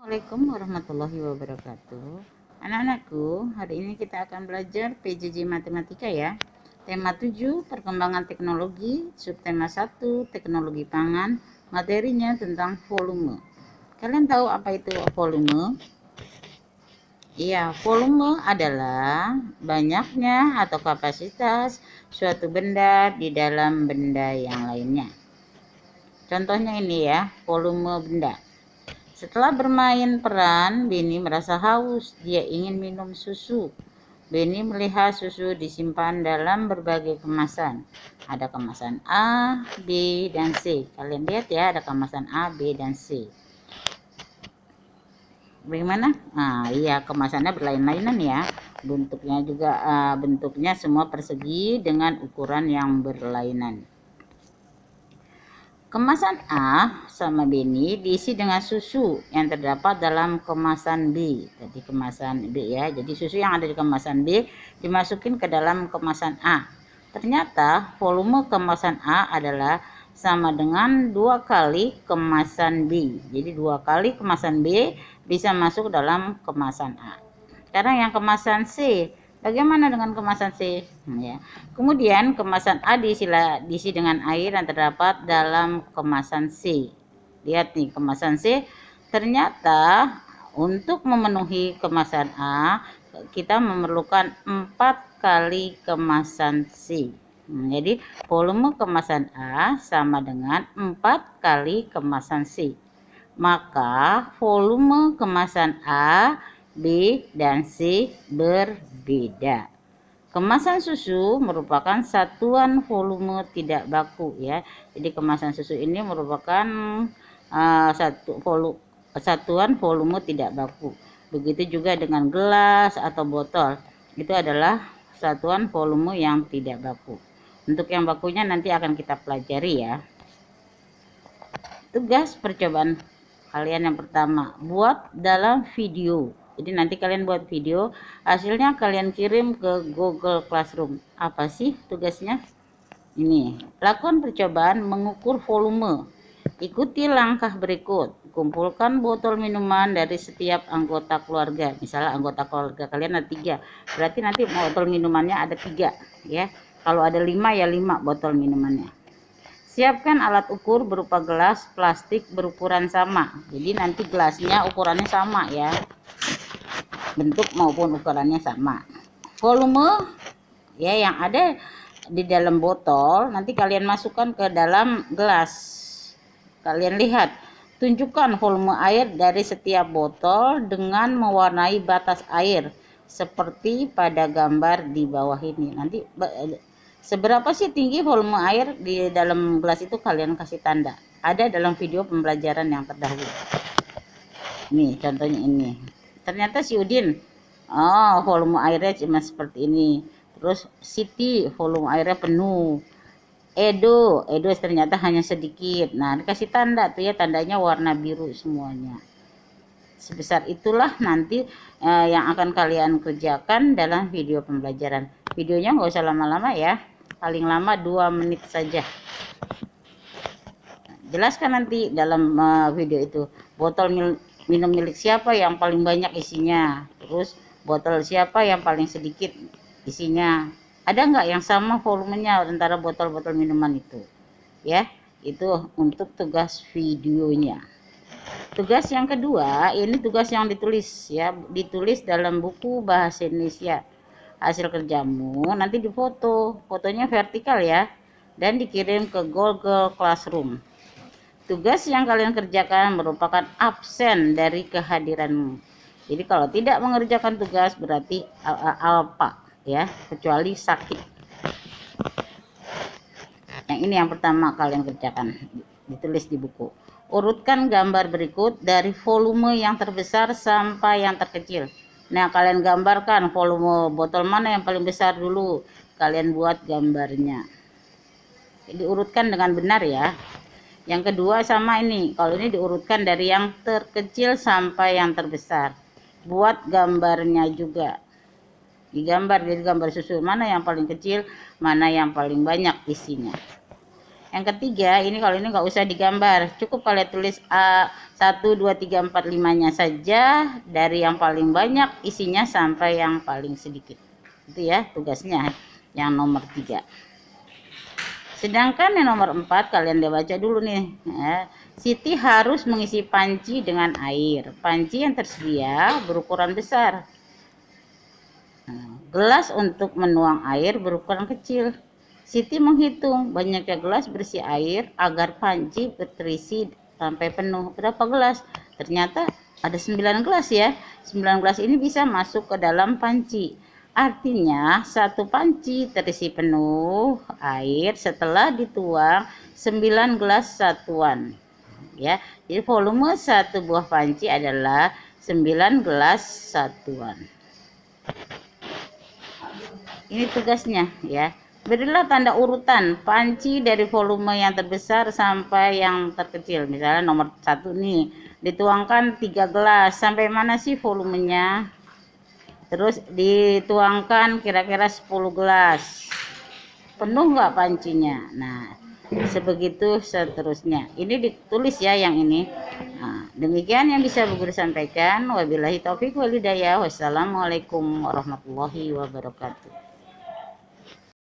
Assalamualaikum warahmatullahi wabarakatuh. Anak-anakku, hari ini kita akan belajar PJJ Matematika ya. Tema 7, Perkembangan Teknologi, subtema 1, Teknologi Pangan, materinya tentang volume. Kalian tahu apa itu volume? Iya, volume adalah banyaknya atau kapasitas suatu benda di dalam benda yang lainnya. Contohnya ini ya, volume benda. Setelah bermain peran, Benny merasa haus. Dia ingin minum susu. Benny melihat susu disimpan dalam berbagai kemasan. Ada kemasan A, B, dan C. Kalian lihat ya, ada kemasan A, B, dan C. Bagaimana? Nah, iya, kemasannya berlain-lainan ya. Bentuknya semua persegi dengan ukuran yang berlainan. Kemasan A sama Benny diisi dengan susu yang terdapat dalam kemasan B. Jadi kemasan B ya. Jadi susu yang ada di kemasan B dimasukin ke dalam kemasan A. Ternyata volume kemasan A adalah sama dengan 2 kali kemasan B. Jadi 2 kali kemasan B bisa masuk dalam kemasan A. Sekarang yang kemasan C. Bagaimana dengan kemasan C? Ya. Kemudian kemasan A diisi dengan air yang terdapat dalam kemasan C. Lihat nih kemasan C. Ternyata untuk memenuhi kemasan A kita memerlukan 4 kali kemasan C. Jadi volume kemasan A sama dengan 4 kali kemasan C. Maka volume kemasan A, B, dan C berbeda. Kemasan susu merupakan satuan volume tidak baku ya. Jadi kemasan susu ini merupakan satuan volume tidak baku. Begitu juga dengan gelas atau botol. Itu adalah satuan volume yang tidak baku. Untuk yang bakunya nanti akan kita pelajari ya. Tugas percobaan kalian yang pertama, buat dalam video. Jadi nanti kalian buat video, hasilnya kalian kirim ke Google Classroom. Apa sih tugasnya? Ini, lakukan percobaan mengukur volume. Ikuti langkah berikut. Kumpulkan botol minuman dari setiap anggota keluarga. Misalnya anggota keluarga kalian ada 3, berarti nanti botol minumannya ada 3 ya. Kalau ada 5 ya 5 botol minumannya. Siapkan alat ukur berupa gelas plastik berukuran sama. Jadi nanti gelasnya ukurannya sama ya. Bentuk maupun ukurannya sama. Volume ya yang ada di dalam botol nanti kalian masukkan ke dalam gelas. Kalian lihat, tunjukkan volume air dari setiap botol dengan mewarnai batas air seperti pada gambar di bawah ini. Nanti seberapa sih tinggi volume air di dalam gelas itu kalian kasih tanda. Ada dalam video pembelajaran yang terdahulu. Nih contohnya ini. Ternyata si Udin, volume airnya cuma seperti ini. Terus Siti volume airnya penuh. Edo ternyata hanya sedikit. Nah dikasih tanda tuh ya, tandanya warna biru semuanya. Sebesar itulah nanti yang akan kalian kerjakan dalam video pembelajaran. Videonya nggak usah lama-lama ya, paling lama 2 menit saja. Jelaskan nanti dalam video itu botol minum milik siapa yang paling banyak isinya, terus botol siapa yang paling sedikit isinya. Ada nggak yang sama volumenya antara botol-botol minuman itu ya. Itu untuk tugas videonya. Tugas yang kedua, ini tugas yang ditulis ya, ditulis dalam buku bahasa Indonesia. Hasil kerjamu nanti difoto, fotonya vertikal ya, dan dikirim ke Google Classroom. Tugas yang kalian kerjakan merupakan absen dari kehadiranmu. Jadi kalau tidak mengerjakan tugas berarti alpa ya, kecuali sakit. Yang ini yang pertama kalian kerjakan, ditulis di buku. Urutkan gambar berikut dari volume yang terbesar sampai yang terkecil. Nah kalian gambarkan volume botol mana yang paling besar dulu, kalian buat gambarnya. Jadi urutkan dengan benar ya. Yang kedua sama ini, kalau ini diurutkan dari yang terkecil sampai yang terbesar. Buat gambarnya juga. Digambar, jadi gambar susu mana yang paling kecil, mana yang paling banyak isinya. Yang ketiga, ini kalau ini nggak usah digambar, cukup kalian tulis A 1, 2, 3, 4, 5-nya saja, dari yang paling banyak isinya sampai yang paling sedikit. Itu ya tugasnya yang nomor 3. Sedangkan yang nomor 4 kalian udah baca dulu nih ya. Siti harus mengisi panci dengan air. Panci yang tersedia berukuran besar. Gelas untuk menuang air berukuran kecil. Siti menghitung banyaknya gelas berisi air agar panci terisi sampai penuh. Berapa gelas? Ternyata ada 9 gelas ya. 9 gelas ini bisa masuk ke dalam panci. Artinya satu panci terisi penuh air setelah dituang 9 gelas satuan. Ya, jadi volume satu buah panci adalah 9 gelas satuan. Ini tugasnya ya. Berilah tanda urutan panci dari volume yang terbesar sampai yang terkecil. Misalnya nomor 1 nih, dituangkan 3 gelas. Sampai mana sih volumenya? Terus dituangkan kira-kira 10 gelas. Penuh nggak pancinya? Nah, sebegitu seterusnya. Ini ditulis ya yang ini. Nah, demikian yang bisa Bu Guru sampaikan. Wabillahi taufik wal hidayah. Wassalamualaikum warahmatullahi wabarakatuh.